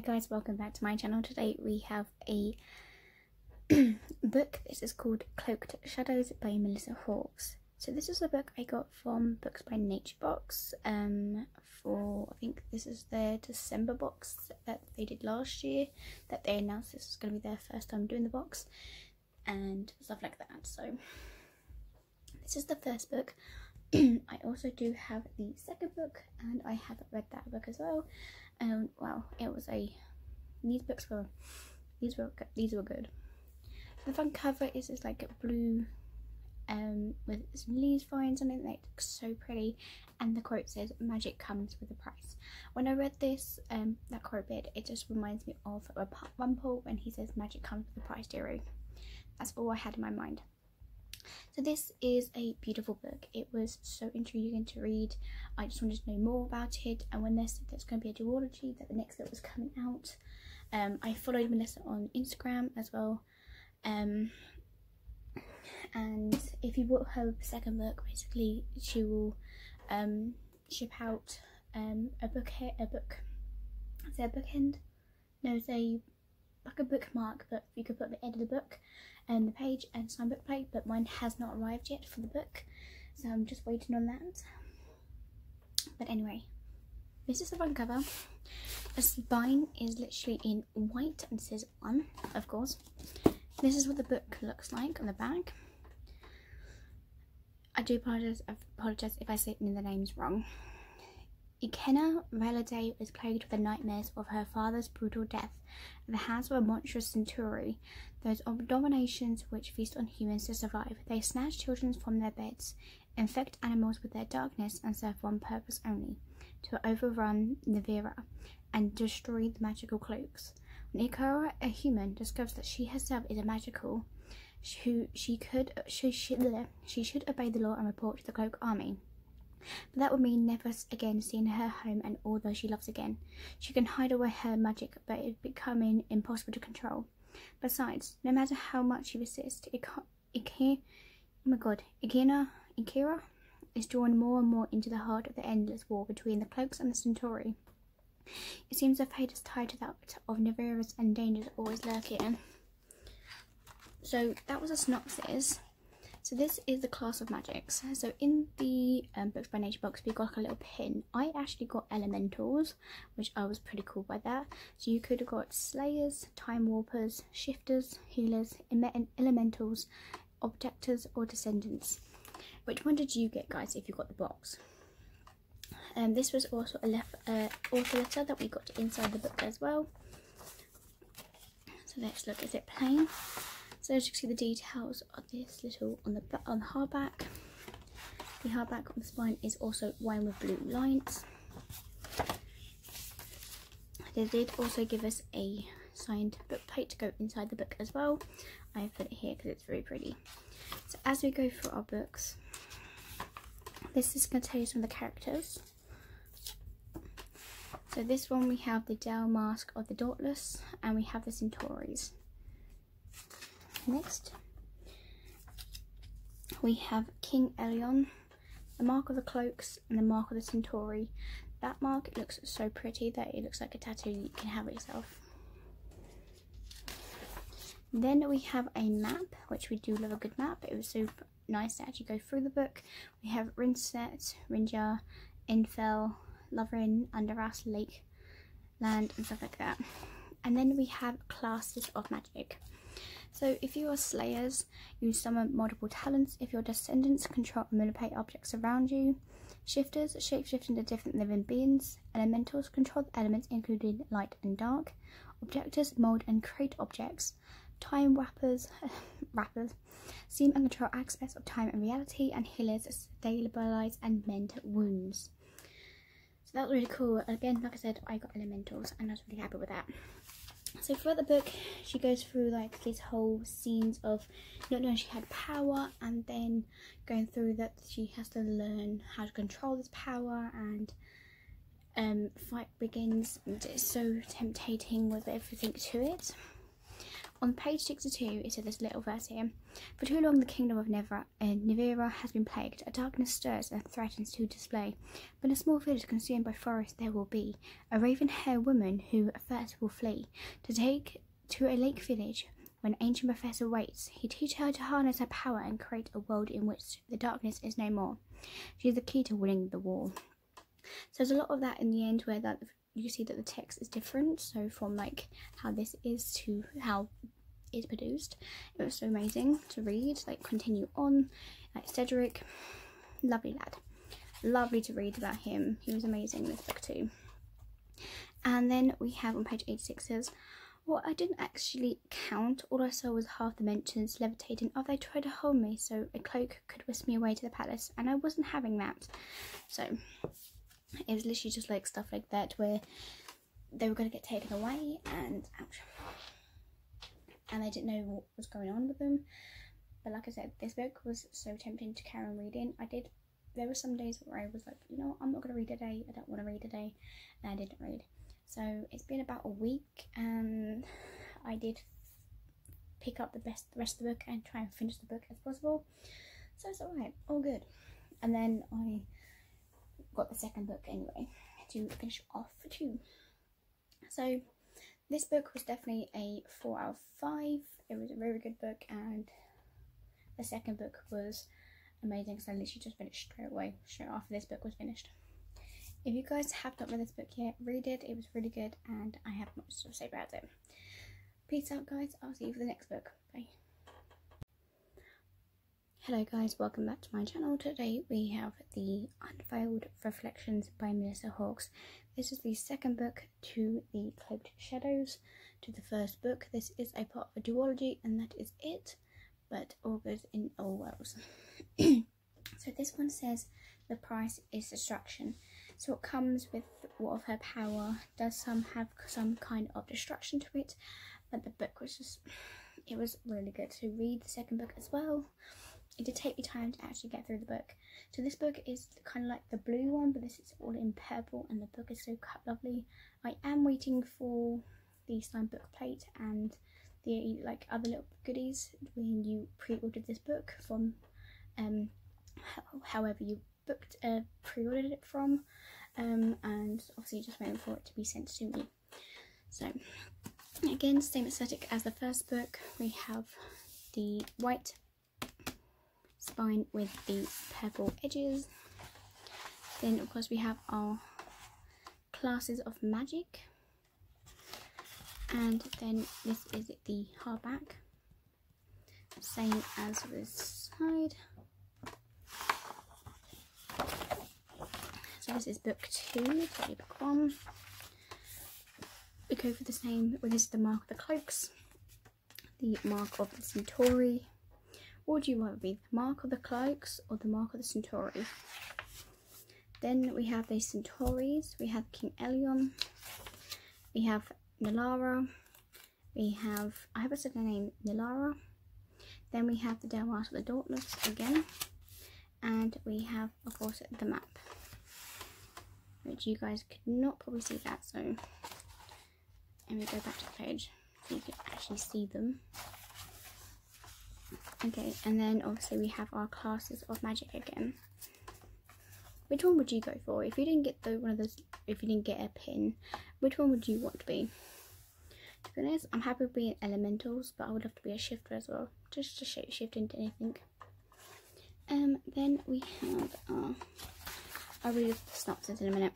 guys, welcome back to my channel. Today we have a book. This is called Cloaked Shadows by Melissa Hawkes. So this is a book I got from Books by Nature box for, I think this is their December box that they did last year, that they announced this was going to be their first time doing the box and stuff like that. So this is the first book. I also do have the second book, and I haven't read that book as well. Well, it was these were good. The front cover is just like a blue with some leaves vines on it. It looks so pretty, and the quote says magic comes with a price. When I read this that quote bit, it just reminds me of Rumpel when he says magic comes with a price, dearie. That's all I had in my mind. So this is a beautiful book. It was so intriguing to read. I just wanted to know more about it, and when they said there's going to be a duology, that the next book was coming out, I followed Melissa on Instagram as well, and if you bought her second book, basically she will ship out a bookmark, but you could put the end of the book and the page and sign book plate, but mine has not arrived yet for the book, so I'm just waiting on that. But anyway, this is the front cover. The spine is literally in white and says 1, of course. This is what the book looks like on the back. I do apologise if I say the names wrong. Ikenna Reladay was plagued with the nightmares of her father's brutal death at the hands of a monstrous centauri, those abominations which feast on humans to survive. They snatch children from their beds, infect animals with their darkness, and serve one purpose only: to overrun Nivera and destroy the magical cloaks. When Ikara, a human, discovers that she herself is a magical, she should obey the law and report to the Cloak Army. But that would mean never again seeing her home and all those she loves again. She can hide away her magic, but it's becoming impossible to control. Besides, no matter how much she resists, Ikira is drawn more and more into the heart of the endless war between the Cloaks and the Centauri. It seems her fate is tied to that of Nivera's, and dangers always lurking. So that was a synopsis. So this is the class of magics. So in the Books by Nature box, we got like a little pin. I actually got elementals, which I was pretty cool by that. So you could have got slayers, time warpers, shifters, healers, elementals, objectors, or descendants. Which one did you get, guys, if you got the box? This was also a author letter that we got inside the book as well. So let's look. Is it plain? So as you can see, the details of this little on the hardback. The hardback on the spine is also wine with blue lines. They did also give us a signed book plate to go inside the book as well. I put it here because it's very pretty. So as we go through our books, this is going to tell you some of the characters. So this one we have the Dell Mask of the Dauntless, and we have the Centauries. Next, we have King Elion, the Mark of the Cloaks, and the Mark of the Centauri. That mark looks so pretty that it looks like a tattoo you can have it yourself. Then we have a map, which we do love a good map. It was so nice to actually go through the book. We have Rinset, Rinja, Infel, Loverin, Underas, Lake, Land, and stuff like that. And then we have classes of magic. So if you are slayers, you summon multiple talents. If your descendants, control and manipulate objects around you. Shifters shapeshift into different living beings. Elementals control the elements including light and dark. Objectors mold and create objects. Time rappers seem and control aspects of time and reality. And healers stabilize and mend wounds. So that was really cool. Again, like I said, I got elementals and I was really happy with that. So throughout the book, she goes through like these whole scenes of not knowing she had power, and then going through that she has to learn how to control this power, and fight begins. And it's so tempting with everything to it. On page 62, it said this little verse here. For too long the kingdom of Nivera has been plagued. A darkness stirs and threatens to display. But in a small village consumed by forest there will be a raven-haired woman who first will flee to take to a lake village. When ancient professor waits, he teaches her to harness her power and create a world in which the darkness is no more. She is the key to winning the war. So there's a lot of that in the end where that you see that the text is different. So from like how this is to how it's produced, it was so amazing to read. Like continue on, like Cedric, lovely lad, lovely to read about him. He was amazing in this book too. And then we have on page 86 says, well, I didn't actually count. All I saw was half the mentions levitating. Oh, they tried to hold me so a cloak could whisk me away to the palace, and I wasn't having that. So it was literally just like stuff like that where they were going to get taken away and ouch, and they didn't know what was going on with them. But like I said, this book was so tempting to carry on reading. There were some days where I was like, you know, I'm not going to read today, I don't want to read today, and I didn't read. So it's been about a week and I did pick up the rest of the book and try and finish the book as possible. So it's alright, all good. And then I got the second book anyway to finish off too. So this book was definitely a 4 out of 5. It was a very good book, and the second book was amazing because I literally just finished straight after this book was finished. If you guys have not read this book yet, read it. It was really good and I have much to say about it. Peace out guys, I'll see you for the next book. Bye. Hello guys, welcome back to my channel. Today we have the Unveiled Reflections by Melissa Hawkes. This is the second book to the Cloaked Shadows, to the first book. This is a part of a duology and that is it, but all good in all worlds. So this one says the price is destruction. So it comes with what of her power does have some kind of destruction to it, but the book was just, it was really good to read the second book as well. It did take me time to actually get through the book. So this book is kind of like the blue one, but this is all in purple and the book is so cut lovely. I am waiting for the signed book plate and the like other little goodies when you pre-ordered this book from however you pre-ordered it from, and obviously just waiting for it to be sent to me. So again, same aesthetic as the first book. We have the white spine with the purple edges. Then of course we have our classes of magic, and then this is the hardback, same as this side. So this is book 2, sorry, book 1. We go for the same, well, this is the mark of the cloaks, the mark of the centauri. What would you rather be, the mark of the cloaks or the mark of the centauri? Then we have the centauries, we have King Elion, we have Nilara, we have, I haven't said the name, Nilara. Then we have the Delmas of the Dauntless again, and we have of course the map, which you guys could not probably see that, so let me go back to the page so you can actually see them. Okay, and then obviously we have our classes of magic again. Which one would you go for? If you didn't get one of those, if you didn't get a pin, which one would you want to be? To be honest, I'm happy with being elementals, but I would love to be a shifter as well, just to shape shift into anything. Then we have I'll read the synopsis in a minute.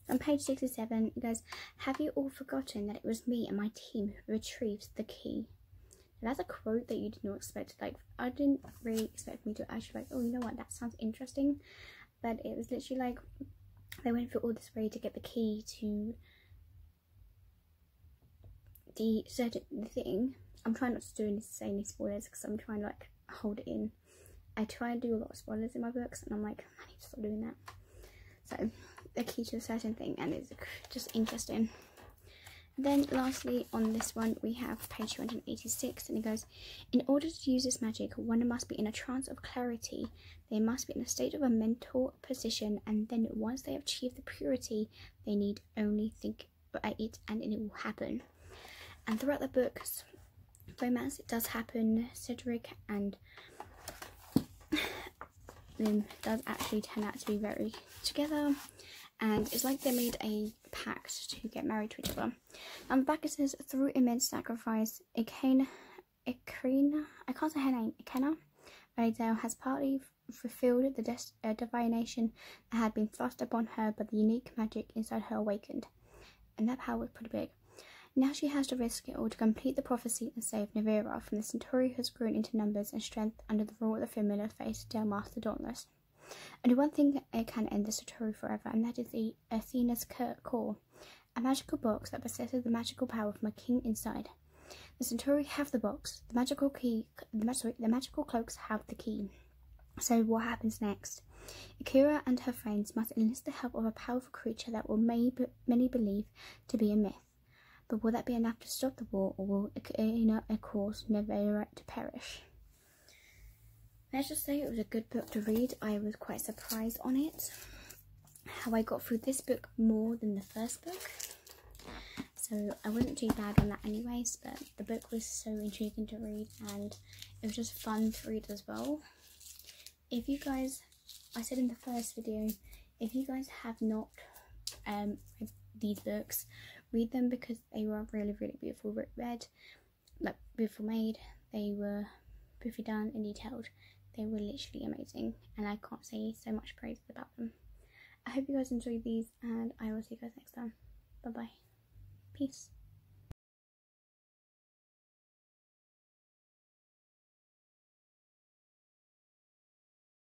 On page 67, it goes, have you all forgotten that it was me and my team who retrieved the key? And that's a quote that you did not expect. Like, I didn't really expect me to actually like, oh, you know what, that sounds interesting. But it was literally like, they went through all this way to get the key to the certain thing. I'm trying not to say any spoilers because I'm trying to like hold it in. I try and do a lot of spoilers in my books and I'm like, I need to stop doing that. So, the key to a certain thing, and it's just interesting. Then lastly on this one we have page 286, and it goes, in order to use this magic, one must be in a trance of clarity. They must be in a state of a mental position, and then once they have achieved the purity, they need only think about it and it will happen. And throughout the book's romance, it does happen. Cedric and them does actually turn out to be very together, and it's like they made a pact to get married to each other. On the back it says, through immense sacrifice, Ikenna, I can't say her name, Ikenna Validale has partly fulfilled the divination that had been thrust upon her, but the unique magic inside her awakened, and that power was pretty big. Now she has to risk it all to complete the prophecy and save Navira from the Centauri who has grown into numbers and strength under the rule of the familiar face Delmas the Dauntless. Only one thing can end the Centauri forever, and that is the Athena's core, a magical box that possesses the magical power from a king inside. The Centauri have the box. The magical cloaks have the key. So what happens next? Akira and her friends must enlist the help of a powerful creature that will many believe to be a myth. But will that be enough to stop the war, or will Akira cause Navira to perish? Let's just say it was a good book to read. I was quite surprised on it, how I got through this book more than the first book. So I wasn't too bad on that anyways, but the book was so intriguing to read, and it was just fun to read as well. If you guys, I said in the first video, if you guys have not read these books, read them, because they were really beautiful read, like beautiful made. They were beautifully done and detailed. They were literally amazing, and I can't say so much praise about them. I hope you guys enjoyed these, and I will see you guys next time. Bye bye. Peace.